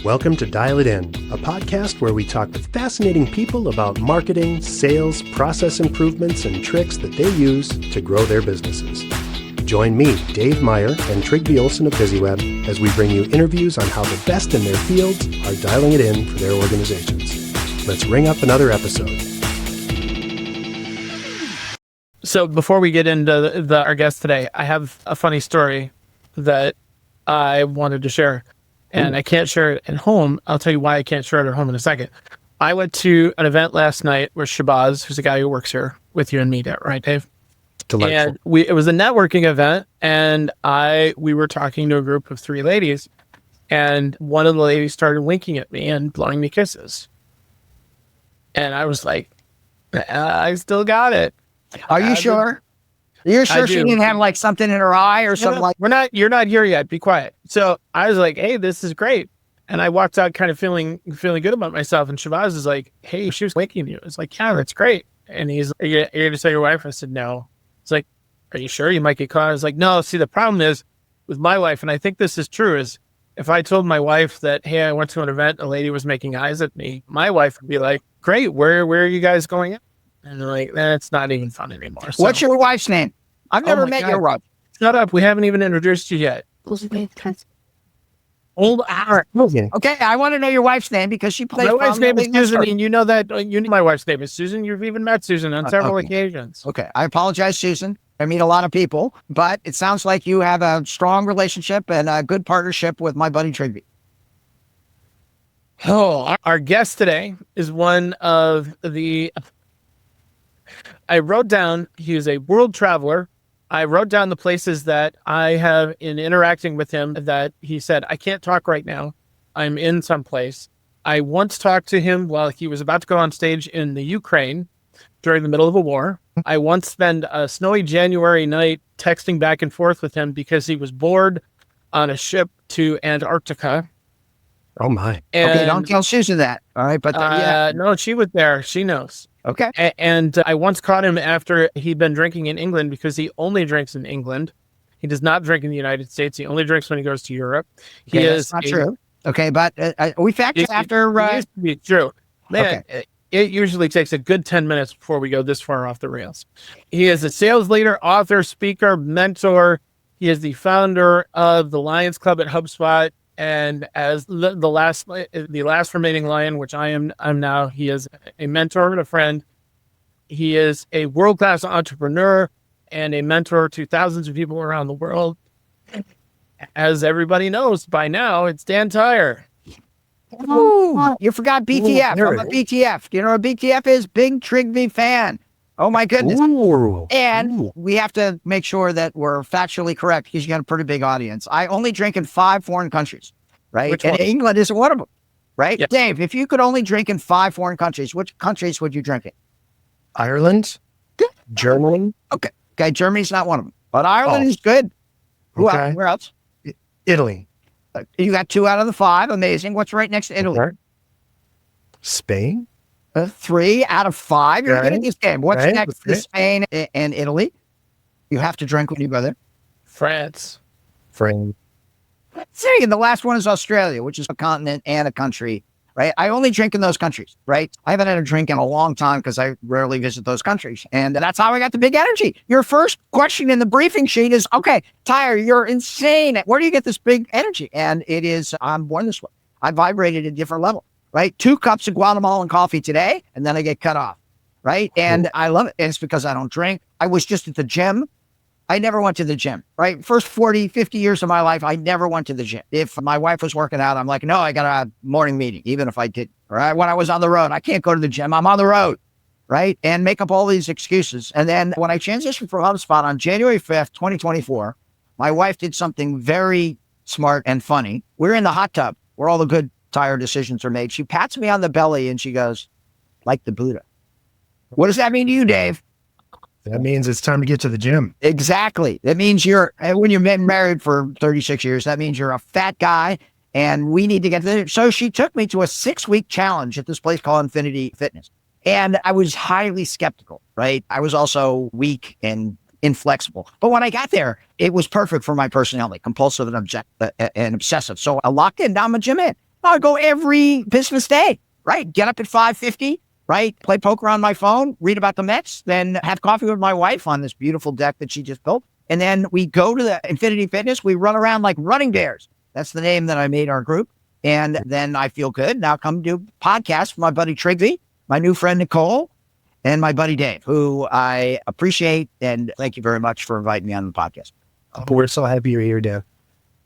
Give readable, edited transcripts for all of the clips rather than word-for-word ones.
Welcome to Dial It In, a podcast where we talk with fascinating people about marketing, sales, process improvements, and tricks that they use to grow their businesses. Join me, Dave Meyer, and Trygve of BusyWeb as we bring you interviews on how the best in their fields are dialing it in for their organizations. Let's ring up another episode. So before we get into our guest today, I have a funny story that I wanted to share. And I can't share it at home. I'll tell you why I can't share it at home in a second. I went to an event last night with Shabazz, who's a guy who works here with you and me, right, Dave? Delightful. And it was a networking event, and we were talking to a group of three ladies, and one of the ladies started winking at me and blowing me kisses. And I was like, I still got it. Are you sure? You're sure she didn't have like something in her eye or something like that? You're not here yet. Be quiet. So I was like, hey, this is great. And I walked out kind of feeling good about myself. And Shabazz is like, hey, she was waking you. It's like, yeah, that's great. And he's like, you're going to tell your wife? I said, no. It's like, are you sure? You might get caught. I was like, no, see, the problem is with my wife, and I think this is true, is if I told my wife that, hey, I went to an event, a lady was making eyes at me, my wife would be like, great, where are you guys going at? And they're like, that's not even fun anymore. So, what's your wife's name? I've never met your wife. Shut up. We haven't even introduced you yet. Old hour. Okay, I want to know your wife's name because she plays. My wife's name is Susan, and you know that. You know my wife's name is Susan. You've even met Susan on several occasions. Okay, I apologize, Susan. I meet a lot of people, but it sounds like you have a strong relationship and a good partnership with my buddy Trygve. Oh, our guest today is one of the... I wrote down, he is a world traveler. I wrote down the places that I have in interacting with him that he said, I can't talk right now. I'm in some place. I once talked to him while he was about to go on stage in the Ukraine during the middle of a war. I once spent a snowy January night texting back and forth with him because he was bored on a ship to Antarctica. Oh my. And, okay, don't tell Susan that. All right, but yeah. No, she was there. She knows. Okay. And I once caught him after he'd been drinking in England because he only drinks in England. He does not drink in the United States. He only drinks when he goes to Europe. That's not true. Okay, but we fact after... It used to be true. Man, okay. It usually takes a good 10 minutes before we go this far off the rails. He is a sales leader, author, speaker, mentor. He is the founder of the Lions Club at HubSpot. And as the last remaining lion, which I'm now, he is a mentor and a friend. He is a world-class entrepreneur and a mentor to thousands of people around the world. As everybody knows by now, it's Dan Tyre. Oh, you forgot BTF. I'm a BTF. Do you know what BTF is? Big Trygve fan. Oh my goodness. And we have to make sure that we're factually correct because you got a pretty big audience. I only drink in 5 foreign countries, right? And England isn't one of them, right? Yes. Dave, if you could only drink in 5 foreign countries, which countries would you drink in? Ireland, Germany. Okay, Germany's not one of them, but Ireland is good. Okay. Where else? Italy. You got 2 out of the 5. Amazing. What's right next to Italy? Okay. Spain. 3 out of 5. You're good at this game. What's next to Spain and Italy? You have to drink when you go there. France. See, and the last one is Australia, which is a continent and a country, right? I only drink in those countries, right? I haven't had a drink in a long time because I rarely visit those countries. And that's how I got the big energy. Your first question in the briefing sheet is, okay, Tyre, you're insane. Where do you get this big energy? And it is, I'm born this way. I vibrated at a different level. Right? 2 cups of Guatemalan coffee today, and then I get cut off. Right? And I love it. And it's because I don't drink. I was just at the gym. I never went to the gym, right? First 40, 50 years of my life, I never went to the gym. If my wife was working out, I'm like, no, I got a morning meeting, even if I did. Right? When I was on the road, I can't go to the gym. I'm on the road. Right? And make up all these excuses. And then when I transitioned from HubSpot on January 5th, 2024, my wife did something very smart and funny. We're in the hot tub where all the good Tyre decisions are made. She pats me on the belly and she goes, like the Buddha. What does that mean to you, Dave? That means it's time to get to the gym. Exactly. That means when you've been married for 36 years, that means you're a fat guy and we need to get to the gym. So she took me to a 6-week challenge at this place called Infinity Fitness. And I was highly skeptical, right? I was also weak and inflexible. But when I got there, it was perfect for my personality, compulsive and obsessive. So I locked in, now I'm a gym in. I go every business day, right? Get up at 5:50, right? Play poker on my phone, read about the Mets, then have coffee with my wife on this beautiful deck that she just built. And then we go to the Infinity Fitness. We run around like running bears. That's the name that I made our group. And then I feel good. Now come do podcasts with my buddy Trygve, my new friend Nicole, and my buddy Dave, who I appreciate. And thank you very much for inviting me on the podcast. We're so happy you're here, Dan.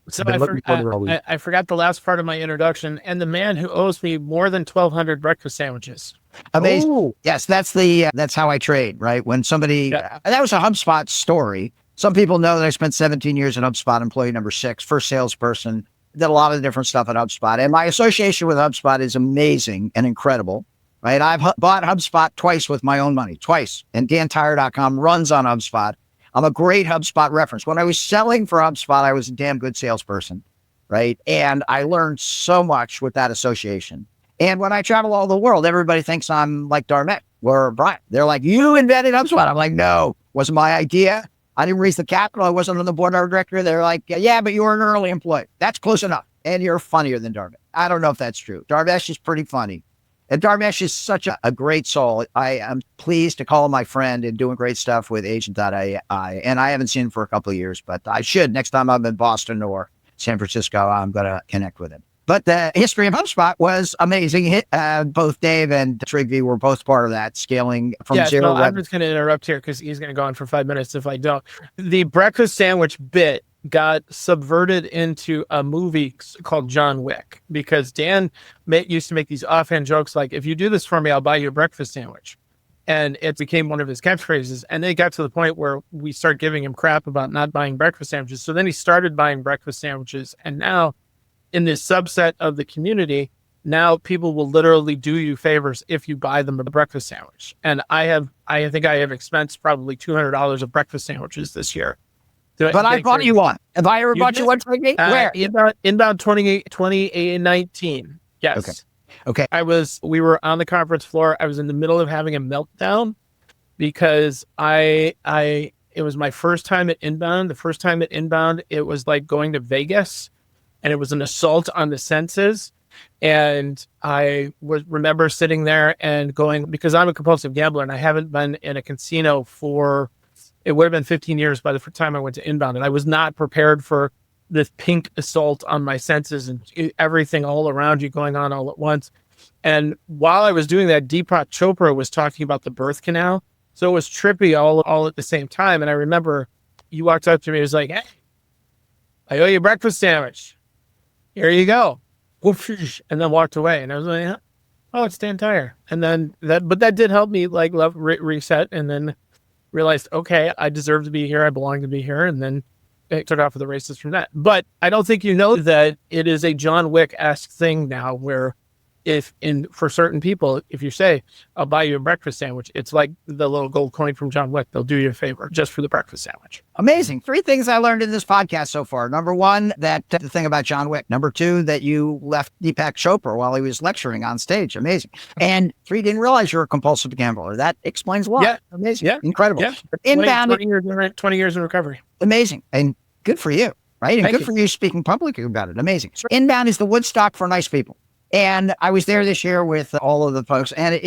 So I forgot the last part of my introduction, and the man who owes me more than 1,200 breakfast sandwiches. Amazing. Oh. Yes, that's how I trade, right? When somebody, that was a HubSpot story. Some people know that I spent 17 years at HubSpot, employee number 6, first salesperson, did a lot of different stuff at HubSpot. And my association with HubSpot is amazing and incredible, right? I've bought HubSpot twice with my own money, twice. And DanTyre.com runs on HubSpot. I'm a great HubSpot reference. When I was selling for HubSpot, I was a damn good salesperson, right? And I learned so much with that association. And when I travel all the world, everybody thinks I'm like Darmet or Brian. They're like, you invented HubSpot. I'm like, no, wasn't my idea. I didn't raise the capital. I wasn't on the board of director. They're like, yeah, but you were an early employee. That's close enough. And you're funnier than Darmesh. I don't know if that's true. Darmesh is pretty funny. And Darmesh is such a great soul. I am pleased to call him my friend and doing great stuff with Agent.ai. And I haven't seen him for a couple of years, but I should. Next time I'm in Boston or San Francisco, I'm going to connect with him. But the history of HubSpot was amazing. Both Dave and Trygve were both part of that, scaling from zero. I'm just going to interrupt here because he's going to go on for 5 minutes if I don't. The breakfast sandwich bit got subverted into a movie called John Wick because Dan used to make these offhand jokes like, if you do this for me, I'll buy you a breakfast sandwich. And it became one of his catchphrases. And they got to the point where we started giving him crap about not buying breakfast sandwiches. So then he started buying breakfast sandwiches. And now, in this subset of the community, now people will literally do you favors if you buy them a breakfast sandwich. And I think I have expensed probably $200 of breakfast sandwiches this year. But I bought you one. Have I ever bought you one, Trygve? Where? Inbound 2019. Yes. Okay. We were on the conference floor. I was in the middle of having a meltdown because it was my first time at Inbound. The first time at Inbound, it was like going to Vegas. And it was an assault on the senses. And I remember sitting there and going, because I'm a compulsive gambler and I haven't been in a casino it would have been 15 years by the time I went to Inbound. And I was not prepared for this pink assault on my senses and everything all around you going on all at once. And while I was doing that, Deepak Chopra was talking about the birth canal. So it was trippy all at the same time. And I remember you walked up to me, it was like, hey, I owe you a breakfast sandwich. Here you go. And then walked away. And I was like, oh, it's Dan Tyre. And then that did help me like reset and then realized, okay, I deserve to be here. I belong to be here. And then it took off of the races from that. But I don't think you know that it is a John Wick-esque thing now where for certain people, if you say, I'll buy you a breakfast sandwich, it's like the little gold coin from John Wick. They'll do you a favor just for the breakfast sandwich. Amazing. 3 things I learned in this podcast so far. Number 1, that the thing about John Wick. Number 2, that you left Deepak Chopra while he was lecturing on stage. Amazing. And 3, didn't realize you're a compulsive gambler. That explains a lot. Yeah. Amazing. Yeah. Incredible. Yeah. Inbound. 20 years in recovery. Amazing. And good for you, right? And Thank good you. for you speaking publicly about it. Amazing. So Inbound is the Woodstock for nice people. And I was there this year with all of the folks, and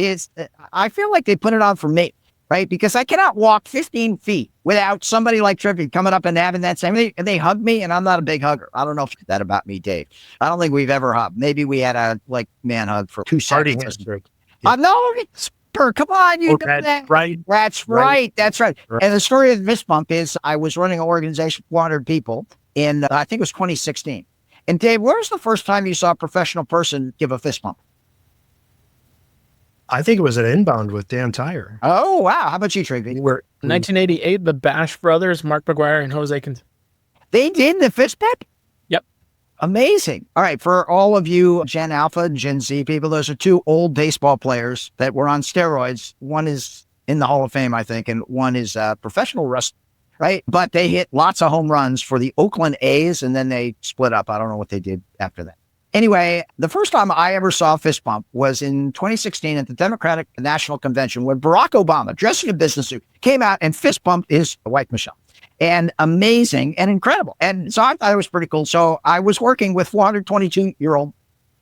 I feel like they put it on for me, right? Because I cannot walk 15 feet without somebody like Trygve coming up and having that same thing. And they hug me, and I'm not a big hugger. I don't know if that about me, Dave. I don't think we've ever hugged. Maybe we had a man hug for 2 seconds. No, come on, you know that. Right. That's right. That's right. And the story of the fist bump is I was running an organization of 400 people in, I think it was 2016. And Dave, where was the first time you saw a professional person give a fist bump? I think it was at Inbound with Dan Tyre. Oh, wow. How about you, Trygve? 1988, the Bash brothers, Mark McGuire and Jose They did the fist bump? Yep. Amazing. All right. For all of you Gen Alpha, Gen Z people, those are 2 old baseball players that were on steroids. One is in the Hall of Fame, I think, and one is a professional wrestler. Right. But they hit lots of home runs for the Oakland A's and then they split up. I don't know what they did after that. Anyway, the first time I ever saw a fist bump was in 2016 at the Democratic National Convention when Barack Obama, dressed in a business suit, came out and fist bumped his wife, Michelle. And amazing and incredible. And so I thought it was pretty cool. So I was working with 422-year-old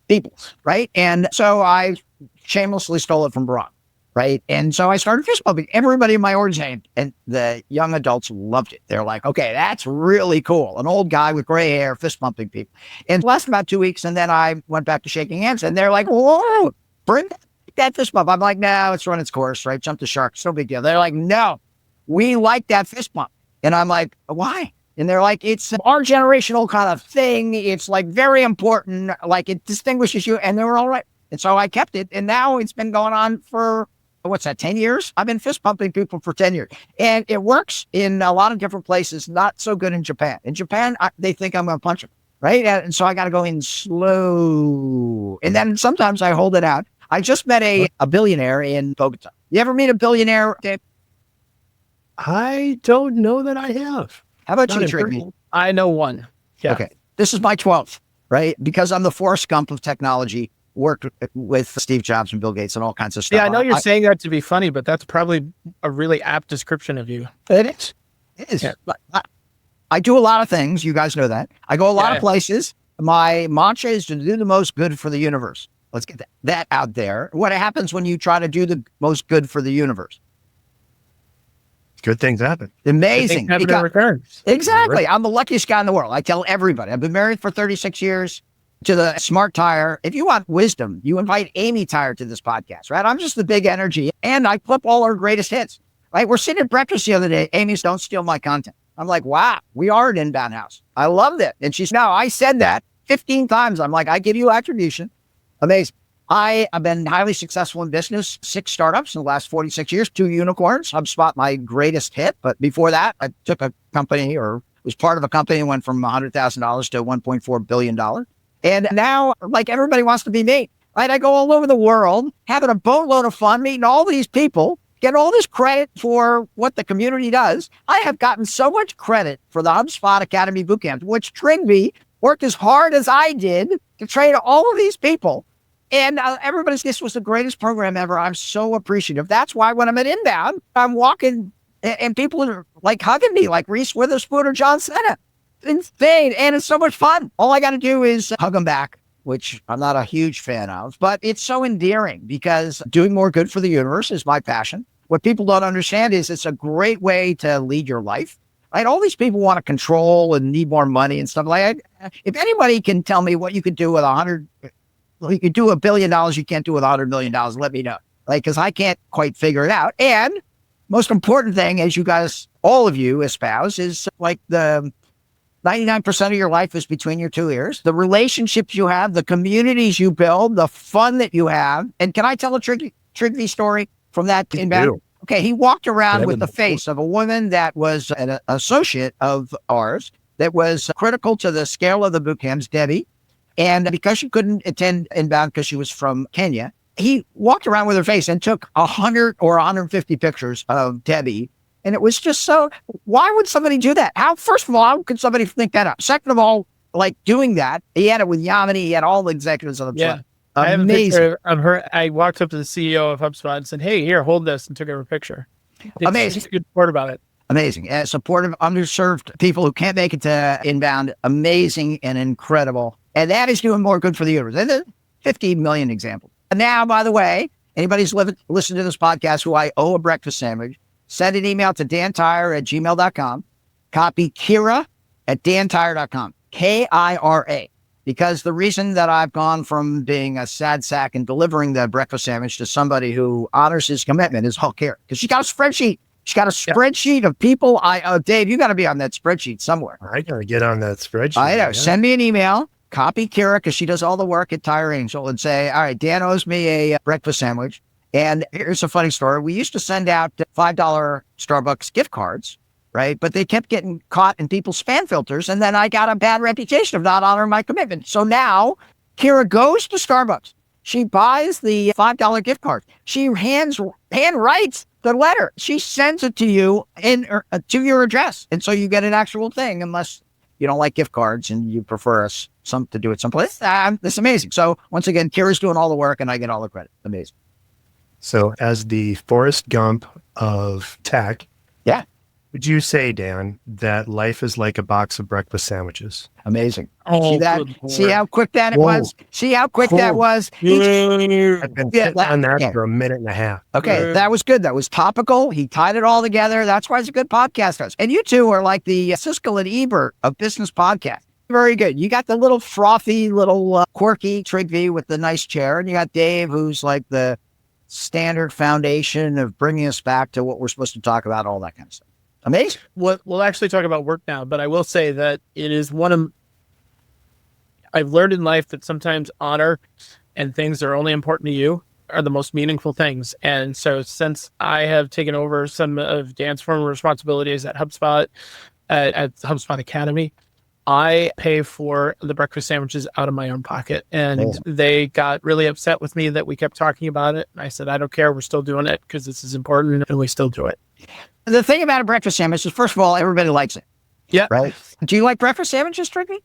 people, right? And so I shamelessly stole it from Barack, right? And so I started fist bumping everybody in my organization, and the young adults loved it. They're like, okay, that's really cool. An old guy with gray hair fist bumping people. And it lasted about 2 weeks, and then I went back to shaking hands, and they're like, whoa, bring that fist bump. I'm like, no, it's run its course, right? Jump the shark, it's no big deal. They're like, no, we like that fist bump. And I'm like, why? And they're like, it's our generational kind of thing. It's like very important. Like it distinguishes you. And they were all right. And so I kept it. And now it's been going on for, 10 years? I've been fist pumping people for 10 years. And it works in a lot of different places. Not so good in Japan. In Japan, they think I'm going to punch them. Right. And so I got to go in slow. And then sometimes I hold it out. I just met a billionaire in Bogota. You ever meet a billionaire, Dave? I don't know that I have. How about Not you, in Trygve? person. I know one. Yeah. Okay. This is my 12th, right? Because I'm the Forrest Gump of technology, worked with Steve Jobs and Bill Gates and all kinds of stuff. Yeah, I know you're saying that to be funny, but that's probably a really apt description of you. It is. It is. Yeah. I do a lot of things. You guys know that. I go a lot of places. My mantra is to do the most good for the universe. Let's get that out there. What happens when you try to do the most good for the universe? Good things happen. Amazing. Returns. Exactly. I'm the luckiest guy in the world. I tell everybody. I've been married for 36 years to the smart Tyre. If you want wisdom, you invite Amy Tyre to this podcast, right? I'm just the big energy. And I clip all our greatest hits, right? We're sitting at breakfast the other day. Amy's, don't steal my content. I'm like, wow, we are an inbound house. I loved it. And she's, now I said that 15 times. I'm like, I give you attribution. Amazing. I have been highly successful in business, 6 startups in the last 46 years, 2 unicorns. HubSpot, my greatest hit. But before that, I took a company or was part of a company and went from $100,000 to $1.4 billion. And now, like, everybody wants to be me. Right? I go all over the world, having a boatload of fun, meeting all these people, get all this credit for what the community does. I have gotten so much credit for the HubSpot Academy Bootcamp, which Trygve worked as hard as I did to train all of these people. And everybody's, this was the greatest program ever. I'm so appreciative. That's why when I'm at Inbound, I'm walking and people are like hugging me like Reese Witherspoon or John Cena. It's insane. And it's so much fun. All I got to do is hug them back, which I'm not a huge fan of, but it's so endearing because doing more good for the universe is my passion. What people don't understand is it's a great way to lead your life. Right? All these people want to control and need more money and stuff like that. If anybody can tell me what you could do with you could do $1 billion, you can't do with $100 million, let me know. Like, because I can't quite figure it out. And most important thing, as you guys, all of you espouse, is like the 99% of your life is between your 2 ears. The relationships you have, the communities you build, the fun that you have. And can I tell a Trygve story from that inbound? Okay, he walked around with the face of a woman that was an associate of ours that was critical to the scale of the boot camps, Debbie. And because she couldn't attend inbound because she was from Kenya, he walked around with her face and took 100 or 150 pictures of Debbie. And it was just so, why would somebody do that? First of all, how could somebody think that up? Second of all, like doing that, he had it with Yamini, he had all the executives on the plane. I have a picture of her. I walked up to the CEO of HubSpot and said, hey, here, hold this, and took her a picture. Amazing. She's a good part about it. Amazing. And supportive, underserved people who can't make it to inbound. Amazing and incredible. And that is doing more good for the universe. And there's 50 million examples. And now, by the way, anybody's listening to this podcast who I owe a breakfast sandwich, send an email to dantyre@gmail.com. Copy Kira at dantyre.com. Kira. Because the reason that I've gone from being a sad sack and delivering the breakfast sandwich to somebody who honors his commitment is Kira. Because she got a spreadsheet. She's got a spreadsheet of people. Dave, you got to be on that spreadsheet somewhere. I got to get on that spreadsheet. I know. Yeah. Send me an email. Copy Kira, because she does all the work at Tyre Angel, and say, all right, Dan owes me a breakfast sandwich. And here's a funny story. We used to send out $5 Starbucks gift cards, right? But they kept getting caught in people's spam filters. And then I got a bad reputation of not honoring my commitment. So now Kira goes to Starbucks. She buys the $5 gift card. She handwrites the letter. She sends it to you to your address. And so you get an actual thing, unless you don't like gift cards and you prefer to do it someplace. It's amazing. So once again, Kira's doing all the work and I get all the credit. Amazing. So as the Forrest Gump of tech, Would you say, Dan, that life is like a box of breakfast sandwiches? Amazing. Oh, See that? good See Lord. how quick that Whoa. was? See how quick that was? I've been sitting on that yeah. for a minute and a half. Okay, that was good. That was topical. He tied it all together. That's why it's a good podcast host. And you two are like the Siskel and Ebert of business podcasts. Very good. You got the little frothy, little quirky Trygve with the nice chair. And you got Dave, who's like the standard foundation of bringing us back to what we're supposed to talk about, all that kind of stuff. Amazing. We'll actually talk about work now, but I will say that it is I've learned in life that sometimes honor and things that are only important to you are the most meaningful things. And so since I have taken over some of Dan's former responsibilities at HubSpot, at HubSpot Academy, I pay for the breakfast sandwiches out of my own pocket. And they got really upset with me that we kept talking about it. And I said, I don't care. We're still doing it because this is important and we still do it. The thing about a breakfast sandwich is, first of all, everybody likes it. Yeah. Right. Do you like breakfast sandwiches, Trygve?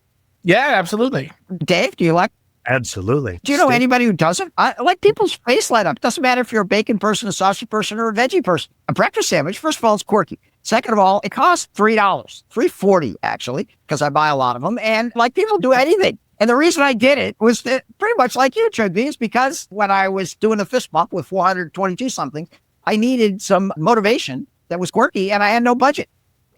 Yeah, absolutely. Dave, do you like? Absolutely. Do you know anybody who doesn't? I like people's face light up. It doesn't matter if you're a bacon person, a sausage person, or a veggie person. A breakfast sandwich, first of all, it's quirky. Second of all, it costs $3, $3.40 actually, because I buy a lot of them. And like people do anything. And the reason I did it was that pretty much like you, Trygve, is because when I was doing a fist bump with 422 something, I needed some motivation that was quirky and I had no budget.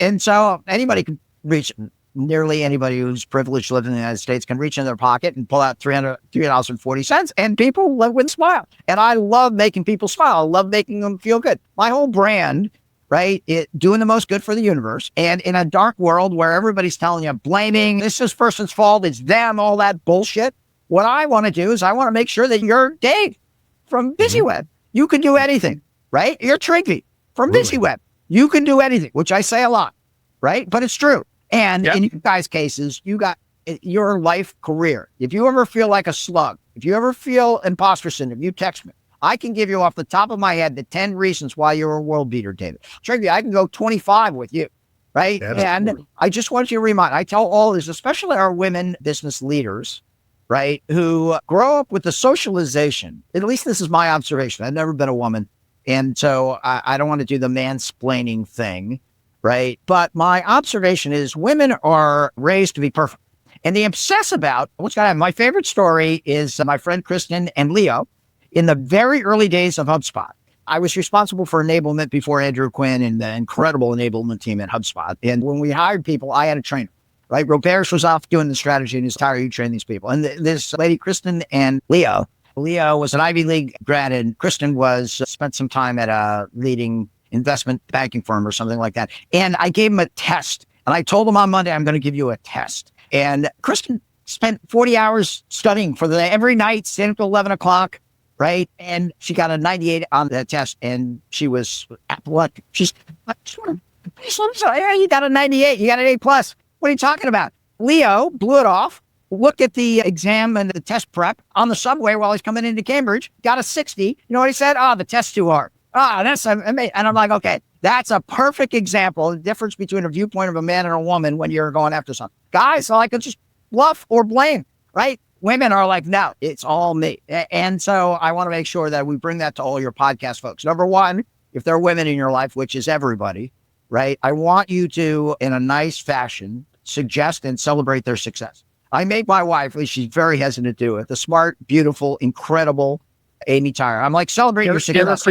And so anybody can reach, nearly anybody who's privileged living in the United States can reach in their pocket and pull out $3.40 and people would smile. And I love making people smile. I love making them feel good. My whole brand, right? Doing the most good for the universe. And in a dark world where everybody's telling you, blaming, this person's fault, it's them, all that bullshit. What I want to do is I want to make sure that you're Dave from BusyWeb. You can do anything, right? You're Trygve from BusyWeb. You can do anything, which I say a lot, right? But it's true. And in you guys' cases, you got your life career. If you ever feel like a slug, if you ever feel imposter syndrome, you text me. I can give you off the top of my head the 10 reasons why you're a world beater, David. Trygve, I can go 25 with you, right? And I just want you to remind, I tell all this, especially our women business leaders, right, who grow up with the socialization. At least this is my observation. I've never been a woman. And so I don't want to do the mansplaining thing, right? But my observation is women are raised to be perfect. And they obsess about what's going to happen. My favorite story is my friend Kristen and Leo in the very early days of HubSpot. I was responsible for enablement before Andrew Quinn and the incredible enablement team at HubSpot. And when we hired people, I had a trainer, right? Roberts was off doing the strategy and he's Tyre, you train these people. And this lady, Kristen and Leo was an Ivy League grad and Kristen spent some time at a leading investment banking firm or something like that. And I gave him a test and I told him on Monday, I'm going to give you a test. And Kristen spent 40 hours studying for every night, staying until 11 o'clock, right? And she got a 98 on that test and she was epileptic. She's like, you got a 98, you got an A+. What are you talking about? Leo blew it off. Look at the exam and the test prep on the subway while he's coming into Cambridge, got a 60. You know what he said? The test's too hard. That's amazing. And I'm like, okay, that's a perfect example of the difference between a viewpoint of a man and a woman when you're going after something. Guys are like, just bluff or blame, right? Women are like, no, it's all me. And so I want to make sure that we bring that to all your podcast folks. Number one, if there are women in your life, which is everybody, right? I want you to, in a nice fashion, suggest and celebrate their success. I make my wife, she's very hesitant to do it, the smart, beautiful, incredible Amy Tyre. I'm like, celebrate your success.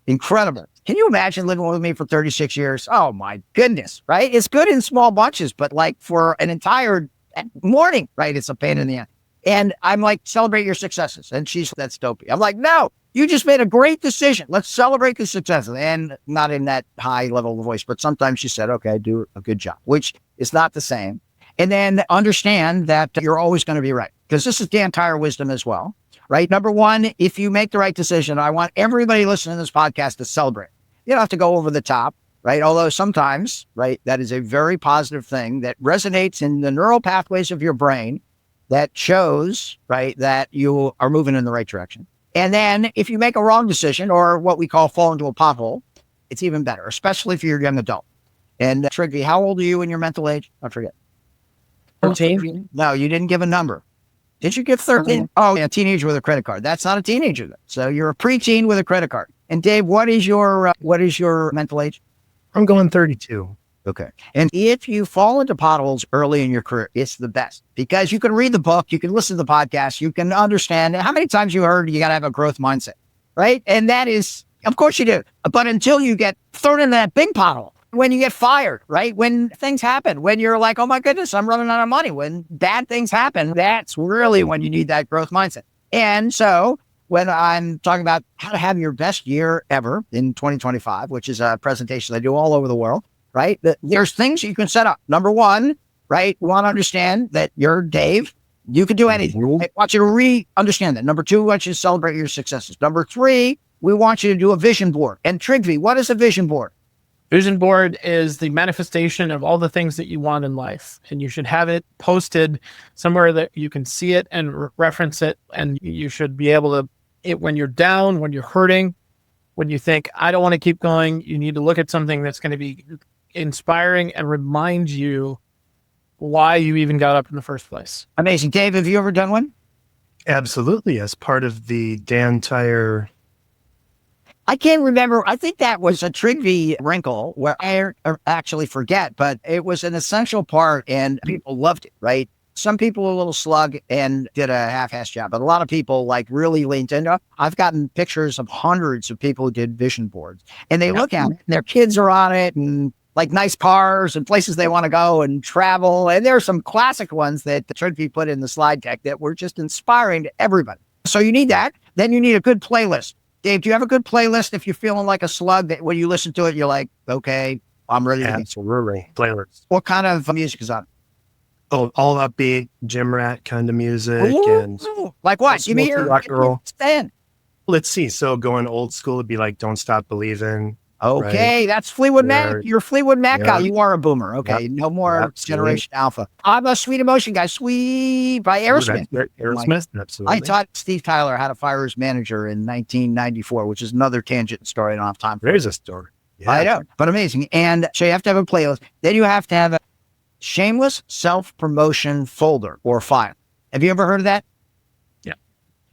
Incredible. Can you imagine living with me for 36 years? Oh my goodness, right? It's good in small bunches, but like for an entire morning, right? It's a pain in the ass. And I'm like, celebrate your successes. And that's dopey. I'm like, no, you just made a great decision. Let's celebrate the successes. And not in that high level of voice, but sometimes she said, okay, do a good job, which is not the same. And then understand that you're always going to be right. Because this is Dan Tyre wisdom as well, right? Number one, if you make the right decision, I want everybody listening to this podcast to celebrate. You don't have to go over the top, right? Although sometimes, right, that is a very positive thing that resonates in the neural pathways of your brain that shows, right, that you are moving in the right direction. And then if you make a wrong decision or what we call fall into a pothole, it's even better, especially if you're a young adult. And Trygve, how old are you in your mental age? I forget. 13? No, you didn't give a number. Did you give 13? Oh, yeah, a teenager with a credit card. That's not a teenager. So you're a preteen with a credit card. And Dave, what is your mental age? I'm going 32. Okay. And if you fall into potholes early in your career, it's the best because you can read the book, you can listen to the podcast, you can understand how many times you heard you got to have a growth mindset, right? And that is, of course you do. But until you get thrown in that big pothole, when you get fired, right? When things happen, when you're like, oh my goodness, I'm running out of money. When bad things happen, that's really when you need that growth mindset. And so when I'm talking about how to have your best year ever in 2025, which is a presentation I do all over the world, right? There's things you can set up. Number one, right? You want to understand that you're Dave. You can do anything. I want you to understand that. Number two, we want you to celebrate your successes. Number three, we want you to do a vision board. And Trygve, what is a vision board? Vision board is the manifestation of all the things that you want in life. And you should have it posted somewhere that you can see it and reference it. And you should be able to, when you're down, when you're hurting, when you think, I don't want to keep going, you need to look at something that's going to be inspiring and remind you why you even got up in the first place. Amazing. Dave, have you ever done one? Absolutely. As part of the Dan Tyre. I can't remember. I think that was a Trygve wrinkle where I actually forget, but it was an essential part and people loved it, right? Some people were a little slug and did a half-assed job, but a lot of people like really leaned into it. I've gotten pictures of hundreds of people who did vision boards and they look at it and their kids are on it and like nice cars and places they want to go and travel. And there are some classic ones that Trygve put in the slide deck that were just inspiring to everybody. So you need that. Then you need a good playlist. Dave, do you have a good playlist if you're feeling like a slug that when you listen to it, you're like, okay, I'm ready to get Absolutely. Playlist. What kind of music is on? Oh, all upbeat, gym rat kind of music. Ooh, and like what? Give me your rock and roll. stand. Let's see. So going old school would be like Don't Stop Believing. Okay, right? that's Fleetwood Mac. You're a Fleetwood Mac guy. You are a boomer. Okay, Yep. no more Absolutely. Generation Alpha. I'm a Sweet Emotion guy. Sweet by Aerosmith. Aerosmith, absolutely. I taught Steve Tyler how to fire his manager in 1994, which is another tangent story. I don't have time for. There's a story. Yeah. I know, but amazing. And so you have to have a playlist. Then you have to have a shameless self-promotion folder or file. Have you ever heard of that? Yeah.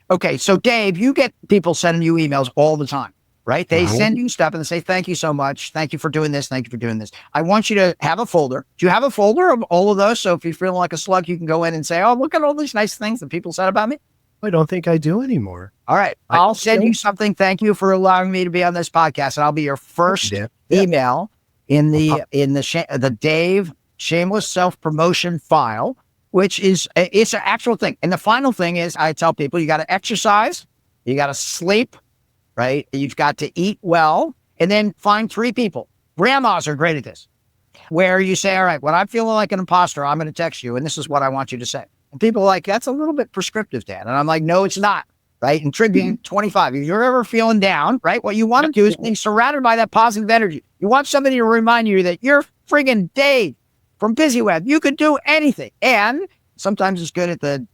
Okay, so Dave, you get people sending you emails all the time, right? They send you stuff and they say, thank you so much. Thank you for doing this. Thank you for doing this. I want you to have a folder. Do you have a folder of all of those? So if you're feeling like a slug, you can go in and say, oh, look at all these nice things that people said about me. I don't think I do anymore. All right. I'll send you something. Thank you for allowing me to be on this podcast. And I'll be your first email in the Dave Shameless Self-Promotion file, which is, it's an actual thing. And the final thing is I tell people you got to exercise, you got to sleep, right? You've got to eat well, and then find 3 people. Grandmas are great at this, where you say, all right, when I'm feeling like an imposter, I'm going to text you, and this is what I want you to say. And people are like, that's a little bit prescriptive, Dan. And I'm like, no, it's not, right? And Trygve, 25, if you're ever feeling down, right, what you want to do is be surrounded by that positive energy. You want somebody to remind you that you're friggin' Dave from BusyWeb. You could do anything. And sometimes it's good at the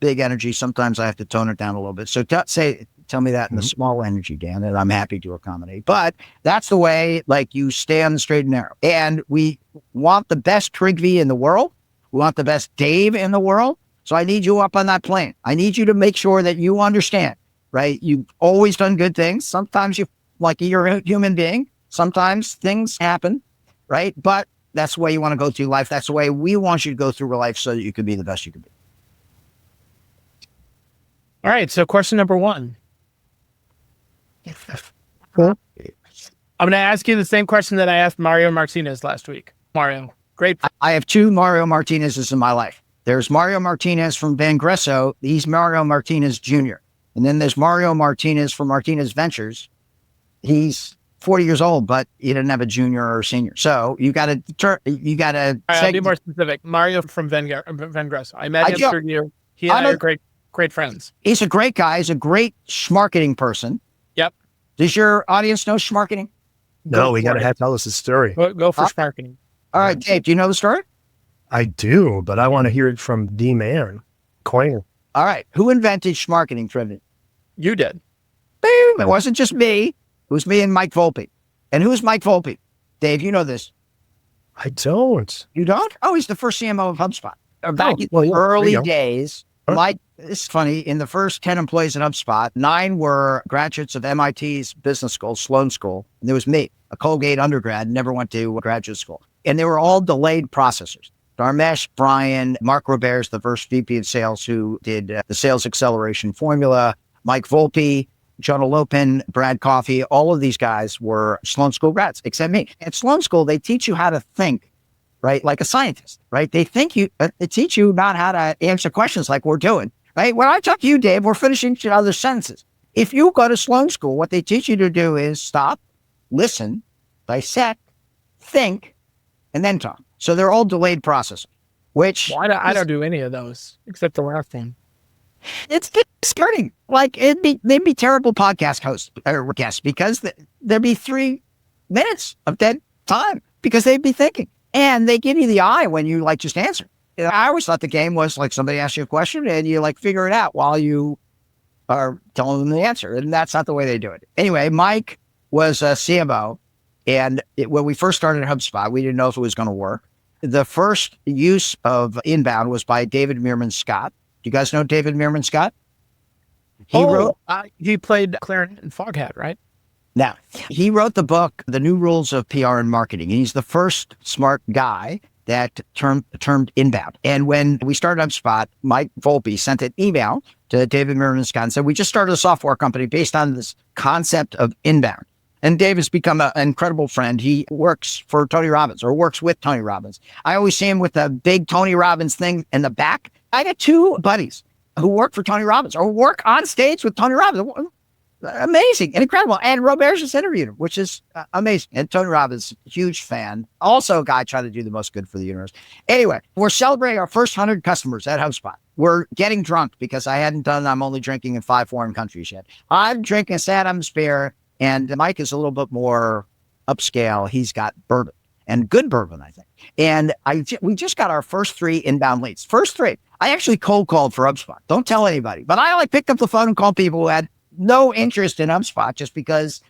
big energy. Sometimes I have to tone it down a little bit. So tell me that in the small energy, Dan, and I'm happy to accommodate. But that's the way, like, you stay on the straight and narrow. And we want the best Trygve in the world. We want the best Dave in the world. So I need you up on that plane. I need you to make sure that you understand, right? You've always done good things. Sometimes you're a human being. Sometimes things happen, right? But that's the way you want to go through life. That's the way we want you to go through life so that you can be the best you can be. All right. So question number 1. I'm going to ask you the same question that I asked Mario Martinez last week. Mario, great. I have 2 Mario Martinez's in my life. There's Mario Martinez from Van Gresso. He's Mario Martinez Jr. And then there's Mario Martinez from Martinez Ventures. He's 40 years old, but he didn't have a junior or senior. So you got to. I'll be more specific. Mario from Van Gresso. I met him third year. He and I are great friends. He's a great guy. He's a great Smarketing person. Yep. Does your audience know Smarketing? No, we got to tell us the story. Go for Smarketing. All right, Dave, do you know the story? I do, but I want to hear it from the man, Coiner. All right. Who invented Smarketing, Trygve? You did. Boom. It wasn't just me. It was me and Mike Volpe. And who's Mike Volpe? Dave, you know this. I don't. You don't? Oh, he's the first CMO of HubSpot. Back in the early days, Mike, it's funny, in the first 10 employees at HubSpot, 9 were graduates of MIT's business school, Sloan School, and there was me. a Colgate undergrad, never went to graduate school. And they were all delayed processors. Dharmesh, Brian, Mark Robert's the first VP of sales who did the sales acceleration formula, Mike Volpe, Jonah Lopin, Brad Coffey, all of these guys were Sloan School grads, except me. At Sloan School, they teach you how to think, right? Like a scientist, right? They teach you not how to answer questions like we're doing, right? When I talk to you, Dave, we're finishing each other's sentences. If you go to Sloan School, what they teach you to do is stop, listen, dissect, think, and then talk. So they're all delayed processing, which... Well, I don't do any of those, except the last one. It's disconcerting. Like, they'd be terrible podcast hosts or guests because there'd be 3 minutes of dead time because they'd be thinking. And they give you the eye when you, like, just answer. I always thought the game was, like, somebody asks you a question and you, like, figure it out while you are telling them the answer. And that's not the way they do it. Anyway, Mike was a CMO. And when we first started HubSpot, we didn't know if it was going to work. The first use of inbound was by David Meerman Scott. Do you guys know David Meerman Scott? He played clarinet in Foghat, right? Now, he wrote the book, The New Rules of PR and Marketing. He's the first smart guy that termed inbound. And when we started HubSpot, Mike Volpe sent an email to David Meerman Scott and said, we just started a software company based on this concept of inbound. And Dave has become an incredible friend. He works for Tony Robbins or works with Tony Robbins. I always see him with the big Tony Robbins thing in the back. I got 2 buddies who work for Tony Robbins or work on stage with Tony Robbins. Amazing and incredible. And Robert just interviewed him, which is amazing. And Tony Robbins, huge fan. Also a guy trying to do the most good for the universe. Anyway, we're celebrating our first 100 customers at HubSpot. We're getting drunk because I hadn't done, I'm only drinking in 5 foreign countries yet. I'm drinking Saddam's beer. And Mike is a little bit more upscale. He's got bourbon and good bourbon, I think. And we just got our first 3 inbound leads. First 3. I actually cold called for HubSpot. Don't tell anybody. But I picked up the phone and called people who had no interest in HubSpot just because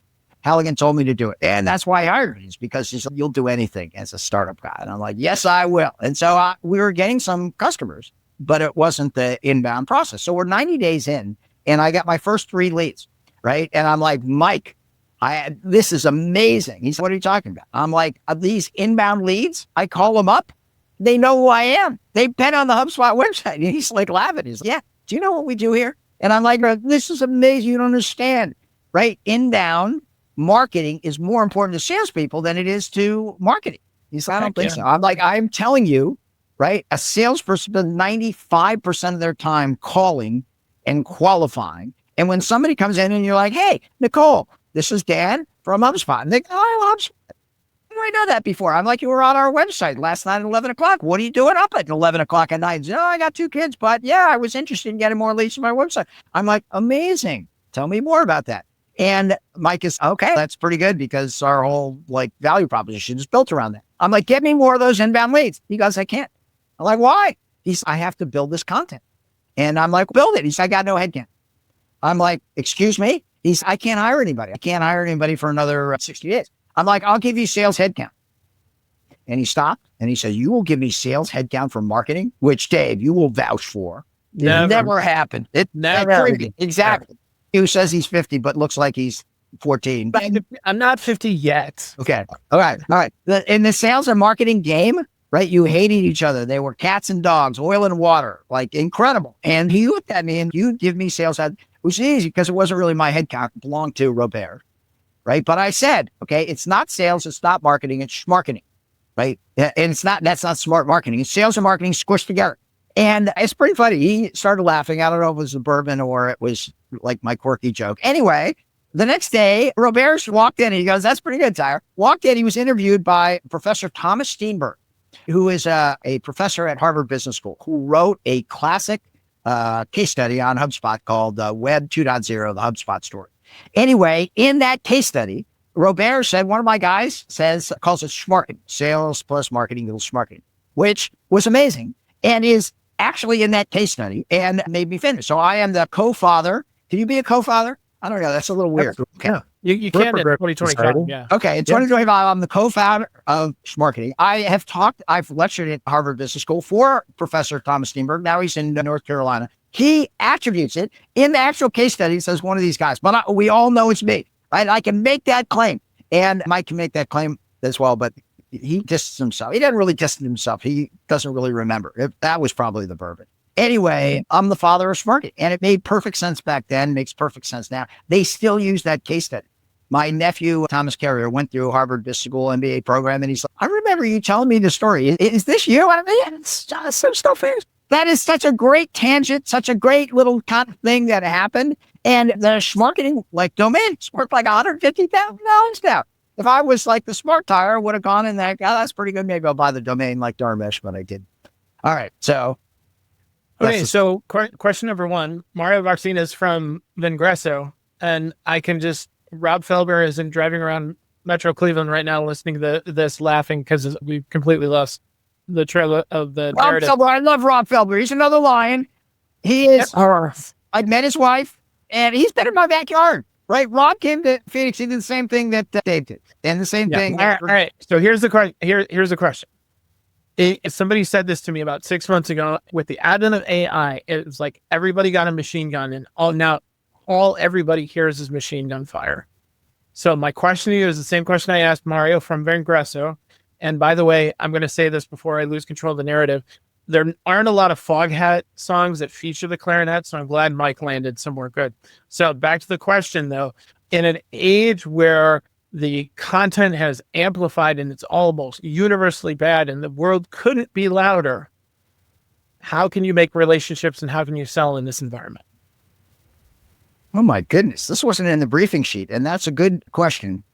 Halligan told me to do it. And that's why I hired him, is because he said, you'll do anything as a startup guy. And I'm like, yes, I will. And so we were getting some customers, but it wasn't the inbound process. So we're 90 days in and I got my first 3 leads. Right. And I'm like, Mike, this is amazing. He said, what are you talking about? I'm like, these inbound leads, I call them up. They know who I am. They've been on the HubSpot website. And he's like laughing. He's like, yeah, do you know what we do here? And I'm like, this is amazing. You don't understand. Right. Inbound marketing is more important to salespeople than it is to marketing. He's like, I don't think so. I'm like, I'm telling you, right. A salesperson spends 95% of their time calling and qualifying. And when somebody comes in and you're like, hey, Nicole, this is Dan from HubSpot. And they go, oh, HubSpot. I know that before. I'm like, you were on our website last night at 11 o'clock. What are you doing up at 11 o'clock at night? Oh, I got 2 kids, but yeah, I was interested in getting more leads to my website. I'm like, amazing. Tell me more about that. And Mike is, okay, that's pretty good because our whole value proposition is built around that. I'm like, get me more of those inbound leads. He goes, I can't. I'm like, why? He's, I have to build this content. And I'm like, build it. He's, I got no headcount. I'm like, excuse me? He's, I can't hire anybody. I can't hire anybody for another 60 days. I'm like, I'll give you sales headcount. And he stopped and he said, you will give me sales headcount for marketing, which Dave, you will vouch for. It never happened. It never happened. Exactly. He says he's 50, but looks like he's 14. But I'm not 50 yet. Okay. All right. In the sales and marketing game, right? You hated each other. They were cats and dogs, oil and water, incredible. And he looked at me and you give me sales head. It was easy because it wasn't really my headcount. It belonged to Robert, right? But I said, okay, it's not sales, it's not marketing, it's schmarketing, right? And that's not smart marketing. It's sales and marketing squished together. And it's pretty funny. He started laughing. I don't know if it was the bourbon or it was my quirky joke. Anyway, the next day, Robert walked in and he goes, that's pretty good, Tyre. Walked in, he was interviewed by Professor Thomas Steenberg, who is a professor at Harvard Business School, who wrote a classic case study on HubSpot called Web 2.0, the HubSpot story. Anyway, in that case study, Robert said, one of my guys calls it schmarketing, sales plus marketing equals schmarketing, which was amazing and is actually in that case study and made me finish. So I am the co-father. Can you be a co-father? I don't know. That's a little weird. Okay. Yeah. You can in 2025. Yeah. Okay. In 2025, I'm the co-founder of Smarketing. I've lectured at Harvard Business School for Professor Thomas Steenberg. Now he's in North Carolina. He attributes it in the actual case study, says one of these guys, but we all know it's me, right? I can make that claim. And Mike can make that claim as well, but he distanced himself. He doesn't really distance himself. He doesn't really remember. That was probably the bourbon. Anyway, I'm the father of Smarketing, and it made perfect sense back then, makes perfect sense now. They still use that case study. My nephew, Thomas Carrier, went through Harvard Business School MBA program, and he's like, I remember you telling me the story. Is this you? I mean, it's just some stuff is. That is such a great tangent, such a great little kind of thing that happened. And the Smarketing domain's worth like $150,000 now. If I was like the Smart Tire, would have gone in there. That's pretty good. Maybe I'll buy the domain like Dharmesh, but I didn't. All right. So. Okay. So question number one, Mario Vaccine is from Vingresso, and I can just, Rob Felber is driving around Metro Cleveland right now listening to this, laughing because we've completely lost the trail of the narrative. Rob Felber, I love Rob Felber. He's another lion. He is. Yep. I met his wife, and he's been in my backyard. Right? Rob came to Phoenix. He did the same thing that Dave did, and the same thing. All right. So here's the question. Here's the question. If somebody said this to me about 6 months ago, with the advent of AI, it was like everybody got a machine gun, and all everybody hears is machine gun fire. So my question to you is the same question I asked Mario from Vingresso. And by the way, I'm going to say this before I lose control of the narrative. There aren't a lot of Foghat songs that feature the clarinet, so I'm glad Mike landed somewhere good. So back to the question, though. In an age where the content has amplified and it's almost universally bad and the world couldn't be louder, how can you make relationships and how can you sell in this environment? Oh my goodness, this wasn't in the briefing sheet, and that's a good question.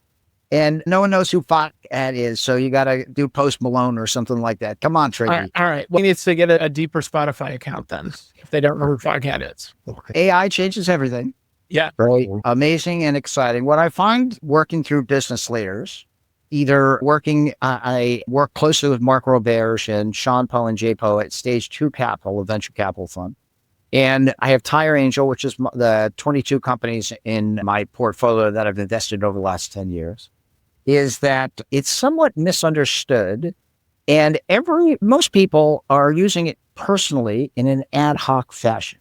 And no one knows who Foghat is, so you got to do Post Malone or something like that. Come on, Trygve. All right. Well, he needs to get a deeper Spotify account then, if they don't know who Foghat is. AI changes everything. Yeah. Really amazing and exciting. What I find working through business leaders, I work closely with Mark Roberge and Sean Poe and Jay Poe at Stage 2 Capital, a venture capital fund. And I have Tyre Angel, which is the 22 companies in my portfolio that I've invested over the last 10 years, is that it's somewhat misunderstood. And most people are using it personally in an ad hoc fashion.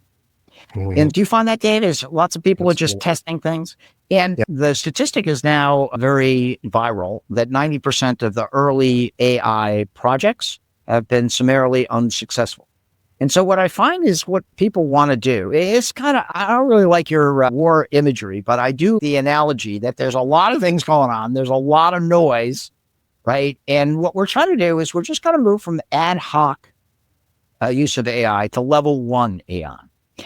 Mm-hmm. And do you find that, Dave? Is lots of people are just testing things? And the statistic is now very viral that 90% of the early AI projects have been summarily unsuccessful. And so what I find is what people want to do. It's kind of, I don't really like your war imagery, but I do the analogy that there's a lot of things going on. There's a lot of noise, right? And what we're trying to do is we're just going to move from ad hoc use of AI to level 1 AI.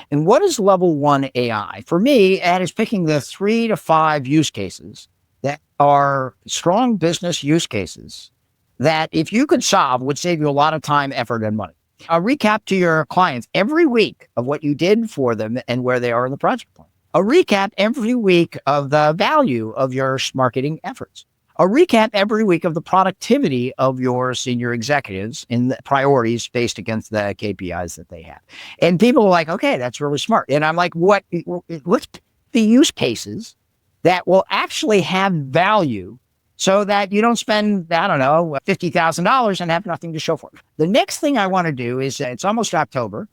And what is level 1 AI? For me, that is picking the 3 to 5 use cases that are strong business use cases that if you could solve would save you a lot of time, effort, and money. A recap to your clients every week of what you did for them and where they are in the project plan. A recap every week of the value of your Smarketing efforts. A recap every week of the productivity of your senior executives in the priorities based against the KPIs that they have. And people are like, okay, that's really smart. And I'm like, let's pick the use cases that will actually have value so that you don't spend, I don't know, $50,000 and have nothing to show for it. The next thing I want to do is, it's almost October.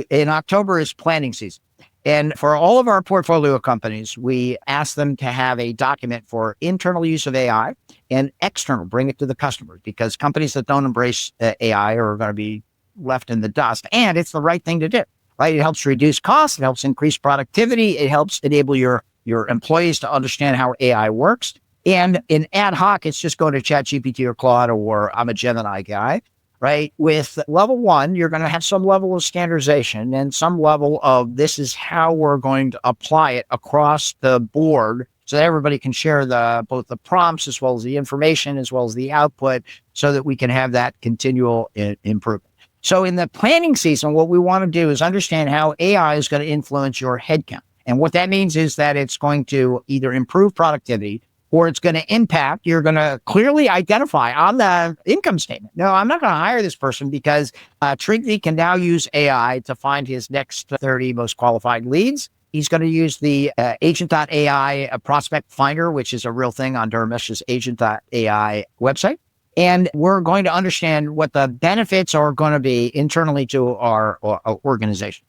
In October is planning season. And for all of our portfolio companies, we ask them to have a document for internal use of AI and external, bring it to the customers, because companies that don't embrace AI are going to be left in the dust. And it's the right thing to do, right? It helps reduce costs. It helps increase productivity. It helps enable your employees to understand how AI works. And in ad hoc, it's just going to ChatGPT or Claude, or I'm a Gemini guy. Right? With level 1, you're going to have some level of standardization and some level of this is how we're going to apply it across the board so that everybody can share both the prompts as well as the information as well as the output so that we can have that continual improvement. So in the planning season, what we want to do is understand how AI is going to influence your headcount. And what that means is that it's going to either improve productivity or it's going to impact, you're going to clearly identify on the income statement. No, I'm not going to hire this person because Trygve can now use AI to find his next 30 most qualified leads. He's going to use the agent.ai prospect finder, which is a real thing on Dharmesh's agent.ai website. And we're going to understand what the benefits are going to be internally to our organization.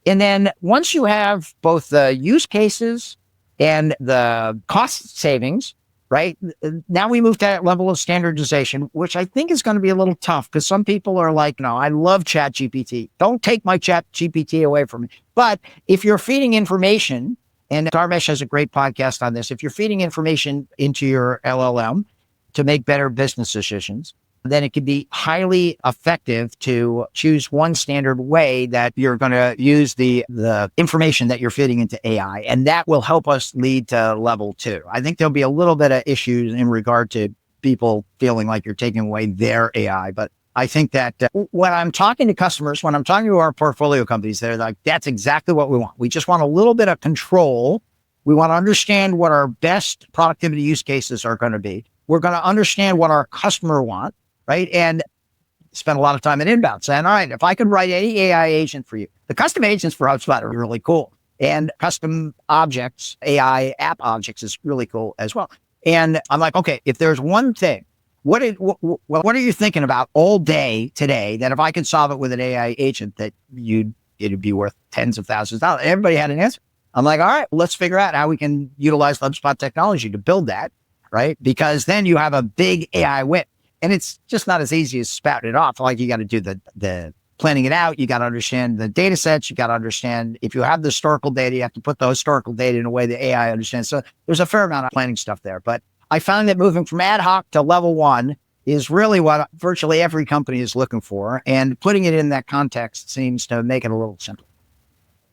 And then once you have both the use cases and the cost savings, right? Now we move to that level of standardization, which I think is going to be a little tough because some people are like, no, I love Chat GPT. Don't take my Chat GPT away from me. But if you're feeding information, and Dharmesh has a great podcast on this, if you're feeding information into your LLM to make better business decisions, then it can be highly effective to choose one standard way that you're going to use the information that you're feeding into AI. And that will help us lead to level 2. I think there'll be a little bit of issues in regard to people feeling like you're taking away their AI. But I think that when I'm talking to customers, when I'm talking to our portfolio companies, they're like, that's exactly what we want. We just want a little bit of control. We want to understand what our best productivity use cases are going to be. We're going to understand what our customer wants. Right. And spend a lot of time in inbound saying, all right, if I could write any AI agent for you, the custom agents for HubSpot are really cool. And custom objects, AI app objects is really cool as well. And I'm like, okay, if there's one thing, what are you thinking about all day today that if I could solve it with an AI agent that it'd be worth tens of thousands of dollars? Everybody had an answer. I'm like, all right, let's figure out how we can utilize HubSpot technology to build that. Right. Because then you have a big AI win. And it's just not as easy as spouting it off. Like you got to do the planning it out. You got to understand the data sets. You got to understand if you have the historical data, you have to put the historical data in a way that AI understands. So there's a fair amount of planning stuff there. But I found that moving from ad hoc to level 1 is really what virtually every company is looking for. And putting it in that context seems to make it a little simpler.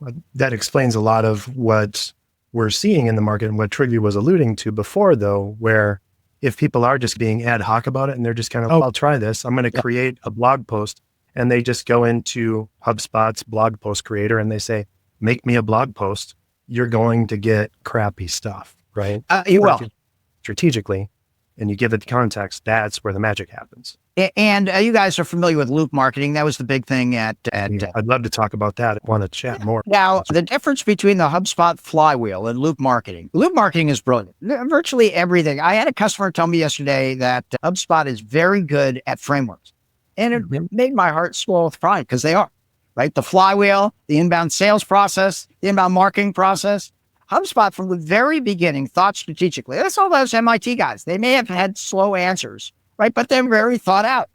Well, that explains a lot of what we're seeing in the market and what Trygve was alluding to before, though, where if people are just being ad hoc about it and they're just kind of, I'll try this, I'm going to create a blog post, and they just go into HubSpot's blog post creator and they say, make me a blog post, you're going to get crappy stuff, right? You will. Strategically, and you give it the context, that's where the magic happens. And you guys are familiar with loop marketing. That was the big thing at I'd love to talk about that. I want to chat more. Now, the difference between the HubSpot flywheel and loop marketing is brilliant. Virtually everything. I had a customer tell me yesterday that HubSpot is very good at frameworks. And it made my heart swell with pride because they are, right? The flywheel, the inbound sales process, the inbound marketing process. HubSpot from the very beginning thought strategically. That's all those MIT guys. They may have had slow answers, right? But they're very thought out,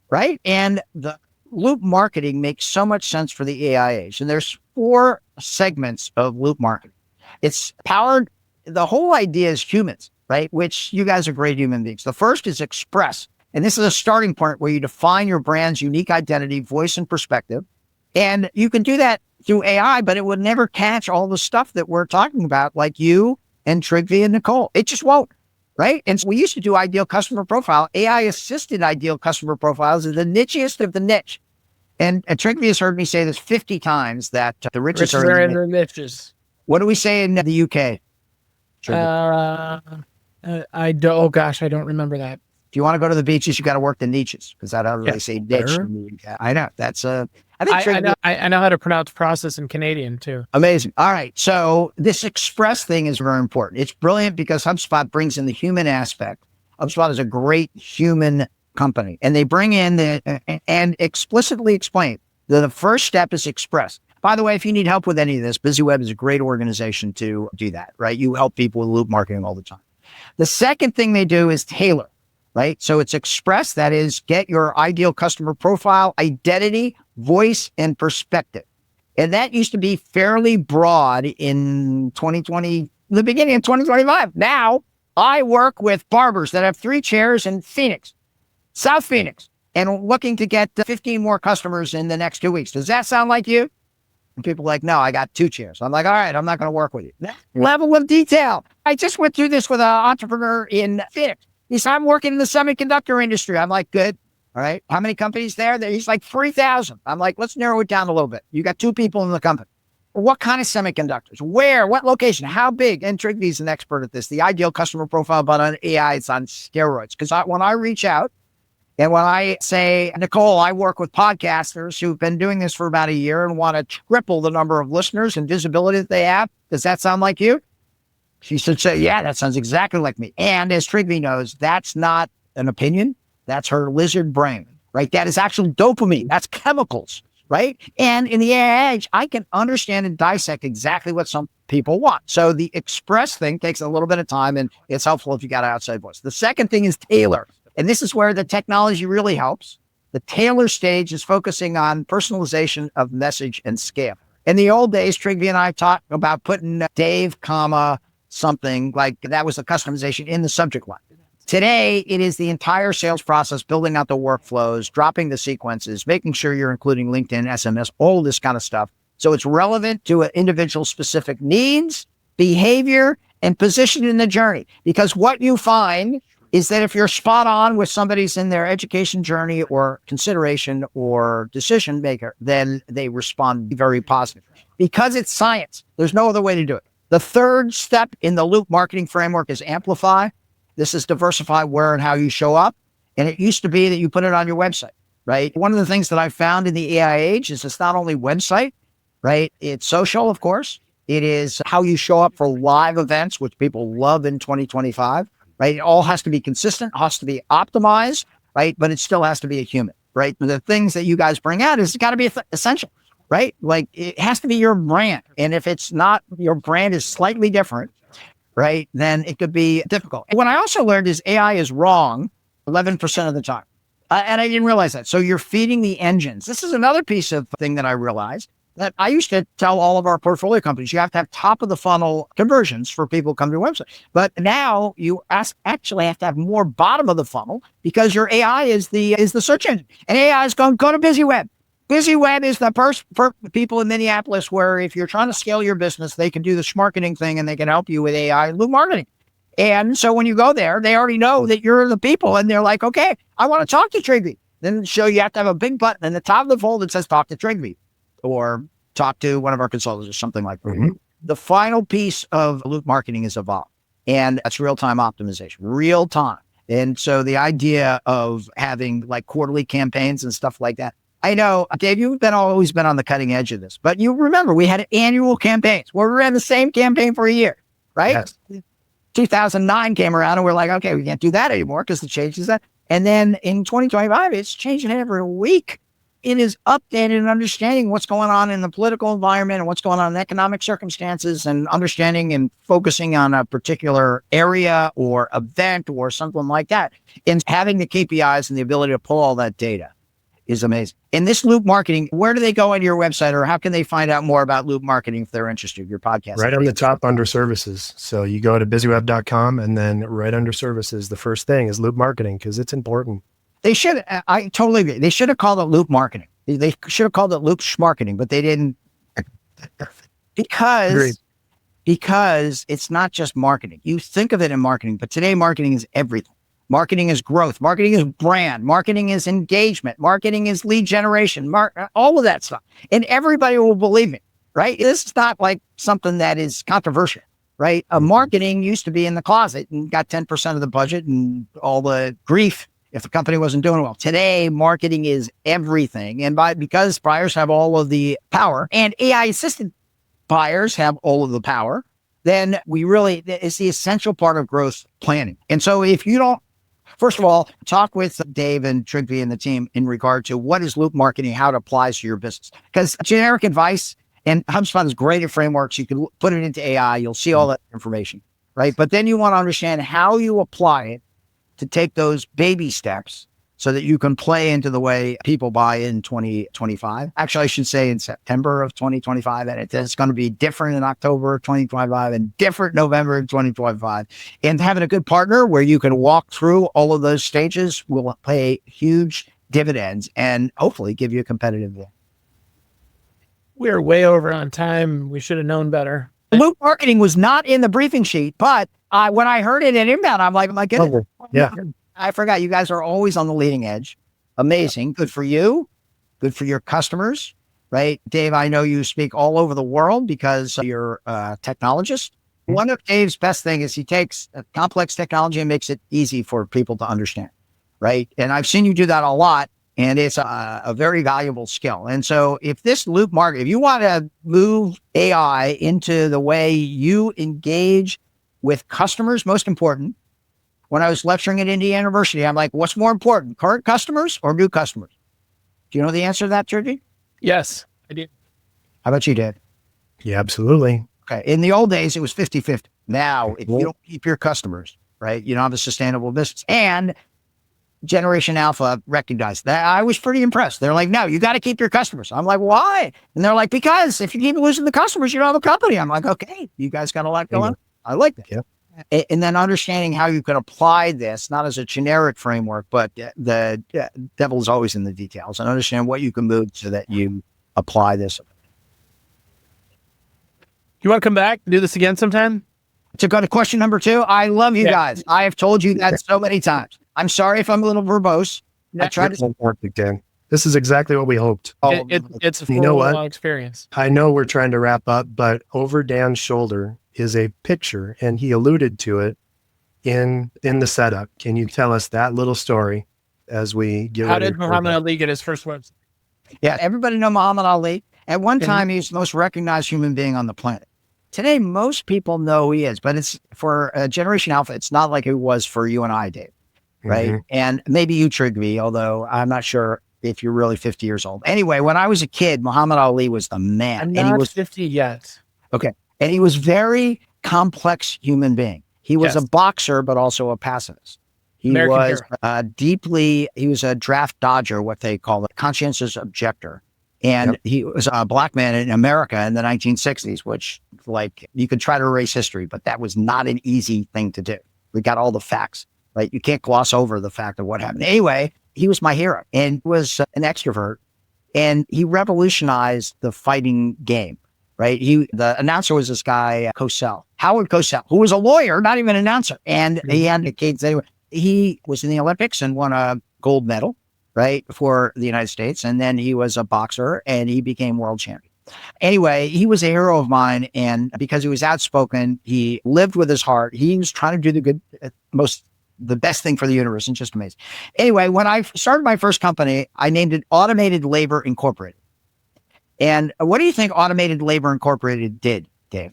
right? And the loop marketing makes so much sense for the AI age. And there's 4 segments of loop marketing. It's powered, the whole idea is humans, right? Which you guys are great human beings. The first is express. And this is a starting point where you define your brand's unique identity, voice, and perspective. And you can do that through AI, but it would never catch all the stuff that we're talking about, like you and Trygve and Nicole. It just won't, right? And so we used to do ideal customer profile. AI-assisted ideal customer profiles is the nichiest of the niche. And Trygve has heard me say this 50 times that the riches are in their niches. What do we say in the UK? I don't remember that. If you want to go to the beaches, you got to work the niches because that's how they say niche. I know. That's I know how to pronounce process in Canadian too. Amazing. All right. So this express thing is very important. It's brilliant because HubSpot brings in the human aspect. HubSpot is a great human company, and they bring in and explicitly explain that the first step is express. By the way, if you need help with any of this, BusyWeb is a great organization to do that, right? You help people with loop marketing all the time. The second thing they do is tailor, right? So it's express, that is, get your ideal customer profile, identity, voice, and perspective. And that used to be fairly broad in 2020, the beginning of 2025. Now, I work with barbers that have 3 chairs in Phoenix, South Phoenix, and looking to get 15 more customers in the next 2 weeks. Does that sound like you? And people are like, no, I got 2 chairs. I'm like, all right, I'm not going to work with you. That level of detail. I just went through this with an entrepreneur in Phoenix. He said, I'm working in the semiconductor industry. I'm like, good. All right. How many companies there? He's like 3,000. I'm like, let's narrow it down a little bit. You got 2 people in the company. What kind of semiconductors? Where? What location? How big? And Trygve's an expert at this. The ideal customer profile, but on AI, it's on steroids. Because when I reach out and when I say, Nicole, I work with podcasters who've been doing this for about a year and want to triple the number of listeners and visibility that they have. Does that sound like you? She said, yeah, that sounds exactly like me. And as Trygve knows, that's not an opinion. That's her lizard brain, right? That is actually dopamine. That's chemicals, right? And in the AI age, I can understand and dissect exactly what some people want. So the express thing takes a little bit of time, and it's helpful if you got an outside voice. The second thing is tailor. And this is where the technology really helps. The tailor stage is focusing on personalization of message and scale. In the old days, Trygve and I talked about putting Dave, something like that was the customization in the subject line. Today, it is the entire sales process, building out the workflows, dropping the sequences, making sure you're including LinkedIn, SMS, all this kind of stuff. So it's relevant to an individual specific needs, behavior, and position in the journey. Because what you find is that if you're spot on with somebody's in their education journey or consideration or decision maker, then they respond very positive. Because it's science, there's no other way to do it. The third step in the loop marketing framework is amplify. This is diversify where and how you show up. And it used to be that you put it on your website, right? One of the things that I found in the AI age is it's not only website, right? It's social, of course. It is how you show up for live events, which people love in 2025. Right? It all has to be consistent, has to be optimized, right? But it still has to be a human, right? The things that you guys bring out is got to be essential, right? Like it has to be your brand. And if it's not, your brand is slightly different, right? Then it could be difficult. And what I also learned is AI is wrong 11% of the time. And I didn't realize that. So you're feeding the engines. This is another piece of thing that I realized. That I used to tell all of our portfolio companies, you have to have top of the funnel conversions for people to come to your website. But now you actually have to have more bottom of the funnel because your AI is the search engine. And AI is going, go to BusyWeb. BusyWeb is the first for people in Minneapolis where if you're trying to scale your business, they can do the Smarketing thing and they can help you with AI loop marketing. And so when you go there, they already know that you're the people and they're like, okay, I want to talk to Trygve. Then so you have to have a big button in the top of the folder that says talk to Trygve. Or talk to one of our consultants or something like that. Mm-hmm. The final piece of loop marketing is evolve. And that's real-time optimization, real time. And so the idea of having like quarterly campaigns and stuff like that. I know, Dave, you've always been on the cutting edge of this, but you remember we had annual campaigns where we ran the same campaign for a year, right? Yes. 2009 came around and we're like, okay, we can't do that anymore because the changes that. And then in 2025, it's changing every week. It is updated and understanding what's going on in the political environment and what's going on in economic circumstances and understanding and focusing on a particular area or event or something like that. And having the KPIs and the ability to pull all that data is amazing. In this loop marketing, where do they go on your website or how can they find out more about loop marketing if they're interested in your podcast? Right on the top under services. So you go to busyweb.com and then right under services, the first thing is loop marketing because it's important. They should, I totally agree. They should have called it loop marketing. They should have called it loop Smarketing, but they didn't because it's not just marketing. You think of it in marketing, but today marketing is everything. Marketing is growth. Marketing is brand. Marketing is engagement. Marketing is lead generation. All of that stuff. And everybody will believe it, right? This is not like something that is controversial, right? Marketing used to be in the closet and got 10% of the budget and all the grief if the company wasn't doing well. Today, marketing is everything. And because buyers have all of the power and AI assisted buyers have all of the power, then it's the essential part of growth planning. And so if you don't, first of all, talk with Dave and Trygve and the team in regard to what is loop marketing, how it applies to your business. Because generic advice, and HubSpot is great at frameworks. You can put it into AI. You'll see all that information, right? But then you want to understand how you apply it to take those baby steps so that you can play into the way people buy in 2025. Actually, I should say in September of 2025, and it's going to be different in October of 2025 and different November of 2025. And having a good partner where you can walk through all of those stages will pay huge dividends and hopefully give you a competitive edge. We're way over on time. We should have known better. Loop marketing was not in the briefing sheet, but when I heard it in Inbound, I'm like, my goodness. Yeah. I forgot. You guys are always on the leading edge. Amazing. Good for you. Good for your customers, right? Dave, I know you speak all over the world because you're a technologist. One of Dave's best things is he takes a complex technology and makes it easy for people to understand, right? And I've seen you do that a lot, and it's a very valuable skill. And so if this loop market, if you want to move AI into the way you engage with customers, most important. When I was lecturing at Indiana University, I'm like, what's more important, current customers or new customers? Do you know the answer to that, Trygve? Yes, I do. How about you, Dave? Yeah, absolutely. Okay. In the old days, it was 50-50. Now, if you don't keep your customers, right, you don't have a sustainable business. And Generation Alpha recognized that. I was pretty impressed. They're like, no, you got to keep your customers. I'm like, why? And they're like, because if you keep losing the customers, you don't have a company. I'm like, okay, you guys got a lot going on. I like that. Yeah. And then understanding how you can apply this, not as a generic framework, but the devil is always in the details, and understand what you can move so that you apply this. You want to come back and do this again sometime? To go to question number 2, I love you guys. I have told you that so many times. I'm sorry if I'm a little verbose. I tried to. Perfect, Dan. This is exactly what we hoped. It's a full, you know what? long experience. I know we're trying to wrap up, but over Dan's shoulder is a picture, and he alluded to it in the setup. Can you tell us that little story as we get How ready? did Muhammad Ali get his first website? Yeah, everybody know Muhammad Ali. At one time, he was the most recognized human being on the planet. Today, most people know who he is, but it's for Generation Alpha. It's not like it was for you and I, Dave, right? Mm-hmm. And maybe you, Trygve, although I'm not sure if you're really 50 years old. Anyway, when I was a kid, Muhammad Ali was the man. I'm and not he was 50 yet. okay, and he was very complex human being. He was Yes. a boxer, but also a pacifist. He American was hero. he was a draft dodger, what they call a conscientious objector. And he was a black man in America in the 1960s, which, like, you could try to erase history, but that was not an easy thing to do. We got all the facts, right? You can't gloss over the fact of what happened. Anyway, he was my hero and was an extrovert, and he revolutionized the fighting game, right? The announcer was this guy, Howard Cosell, who was a lawyer, not even an announcer. And he had the kids anyway. He was in the Olympics and won a gold medal, right, for the United States. And then he was a boxer and he became world champion. Anyway, he was a hero of mine. And because he was outspoken, he lived with his heart. He was trying to do the best thing for the universe, and just amazing. Anyway, when I started my first company, I named it Automated Labor Incorporated. And what do you think Automated Labor Incorporated did, Dave?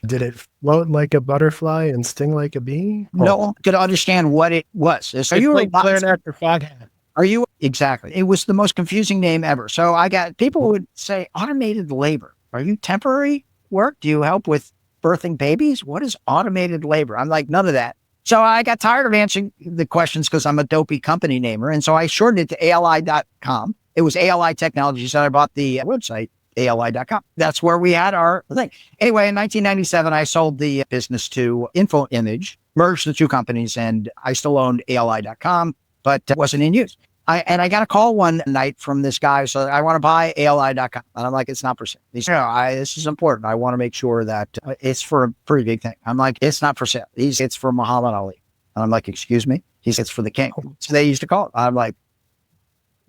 Did it float like a butterfly and sting like a bee? No one could understand what it was. So It's you were like clarinet or foghat. Are you? Exactly. It was the most confusing name ever. So I got people would say, automated labor. Are you temporary work? Do you help with birthing babies? What is automated labor? I'm like, none of that. So I got tired of answering the questions because I'm a dopey company namer. And so I shortened it to ALI.com. It was ALI Technologies. And I bought the website, ALI.com. That's where we had our thing. Anyway, in 1997, I sold the business to InfoImage, merged the two companies, and I still owned ALI.com, but it wasn't in use. I got a call one night from this guy. So I want to buy ALI.com. And I'm like, it's not for sale. He said, no, this is important. I want to make sure that it's for a pretty big thing. I'm like, it's not for sale. It's for Muhammad Ali. And I'm like, excuse me? He said, it's for the king. So they used to call it. I'm like,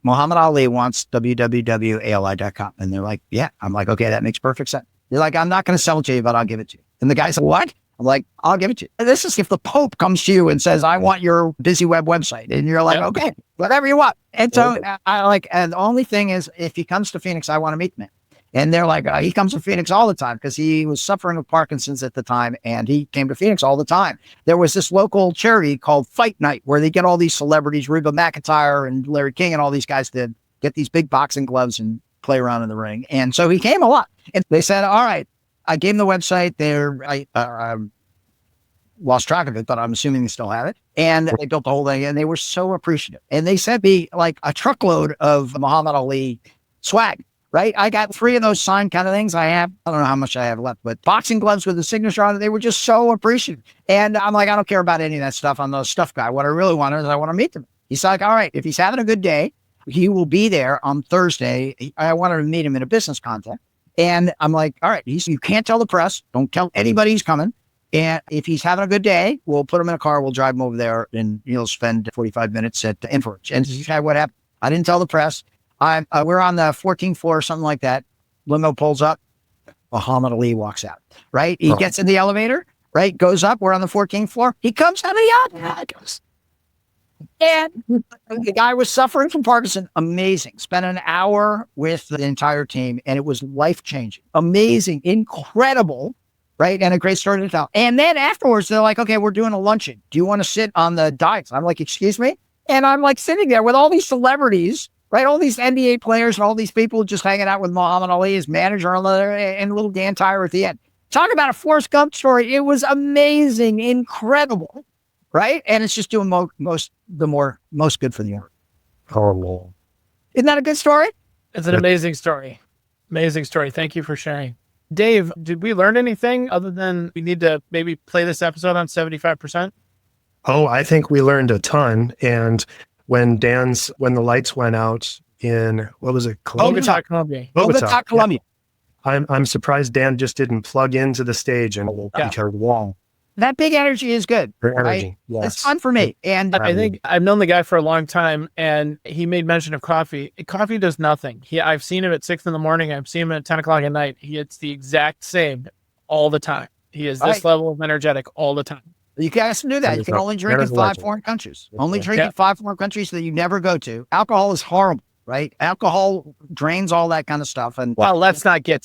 Muhammad Ali wants www.ali.com. And they're like, yeah. I'm like, okay, that makes perfect sense. They're like, I'm not going to sell it to you, but I'll give it to you. And the guy said, what? I'm like, I'll give it to you. And this is if the Pope comes to you and says, I want your busy web website. And you're like, okay, whatever you want. And so and the only thing is, if he comes to Phoenix, I want to meet him. And they're like, he comes to Phoenix all the time because he was suffering with Parkinson's at the time. And he came to Phoenix all the time. There was this local charity called Fight Night where they get all these celebrities, Reba McEntire and Larry King and all these guys to get these big boxing gloves and play around in the ring. And so he came a lot. And they said, all right, I gave him the website. I lost track of it, but I'm assuming they still have it. And they built the whole thing and they were so appreciative. And they sent me like a truckload of Muhammad Ali swag, right? I got 3 of those signed kind of things. I don't know how much I have left, but boxing gloves with the signature on it, they were just so appreciative. And I'm like, I don't care about any of that stuff. I'm the stuff guy. What I really want is I want to meet them. He's like, all right, if he's having a good day, he will be there on Thursday. I wanted to meet him in a business context. And I'm like, all right, you can't tell the press. Don't tell anybody he's coming. And if he's having a good day, we'll put him in a car. We'll drive him over there and he'll spend 45 minutes at InfoImage. And this is what happened. I didn't tell the press. We're on the 14th floor or something like that. Limo pulls up. Muhammad Ali walks out, right? He gets in the elevator, right? Goes up. We're on the 14th floor. He comes out of the elevator. And the guy was suffering from Parkinson. Amazing. Spent an hour with the entire team and it was life-changing. Amazing. Incredible. Right. And a great story to tell. And then afterwards, they're like, okay, we're doing a luncheon. Do you want to sit on the dais? I'm like, excuse me? And I'm like sitting there with all these celebrities, right? All these NBA players and all these people just hanging out with Muhammad Ali, his manager, and little Dan Tyre at the end. Talk about a Forrest Gump story. It was amazing, incredible, right? And it's just doing most good for the owner. Oh, no. Isn't that a good story? It's an amazing story. Amazing story. Thank you for sharing. Dave, did we learn anything other than we need to maybe play this episode on 75%? Oh, I think we learned a ton. And when the lights went out in, what was it? Bogota, Colombia. Bogota, Colombia. I'm surprised Dan just didn't plug into the stage and because wall. That big energy is good. Energy, right? yes. It's fun for me. And I think I've known the guy for a long time, and he made mention of coffee. Coffee does nothing. I've seen him at 6 a.m. I've seen him at 10 o'clock at night. It's the exact same all the time. He is this level of energetic all the time. You guys can do that. You can only drink in 5 foreign countries. Only drink in 5 foreign countries that you never go to. Alcohol is horrible, right? Alcohol drains all that kind of stuff. And well, let's not get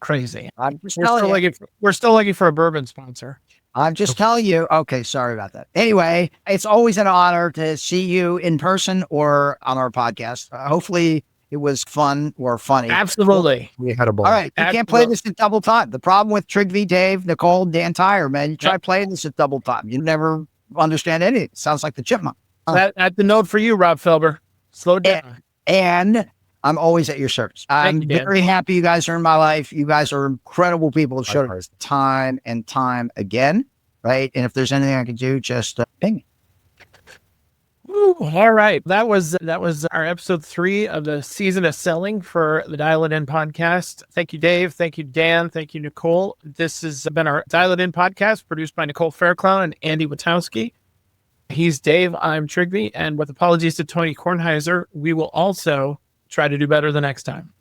crazy. We're still looking for a bourbon sponsor. I'm just telling you. Okay, sorry about that. Anyway, it's always an honor to see you in person or on our podcast. Hopefully it was fun or funny. Absolutely. We had a ball. All right. You can't play this at double time. The problem with Trygve, Dave, Nicole, Dan Tyre, man, you try playing this at double time. You never understand anything. It sounds like the chipmunk. At the note for you, Rob Felber. Slow down. And I'm always at your service. I'm very happy you guys are in my life. You guys are incredible people. Showed us time and time again, right? And if there's anything I can do, just ping me. Ooh, all right. That was our episode 3 of the season of selling for the Dial It In podcast. Thank you, Dave. Thank you, Dan. Thank you, Nicole. This has been our Dial It In podcast produced by Nicole Fairclough and Andy Witowski. He's Dave. I'm Trygve. And with apologies to Tony Kornheiser, we will also try to do better the next time.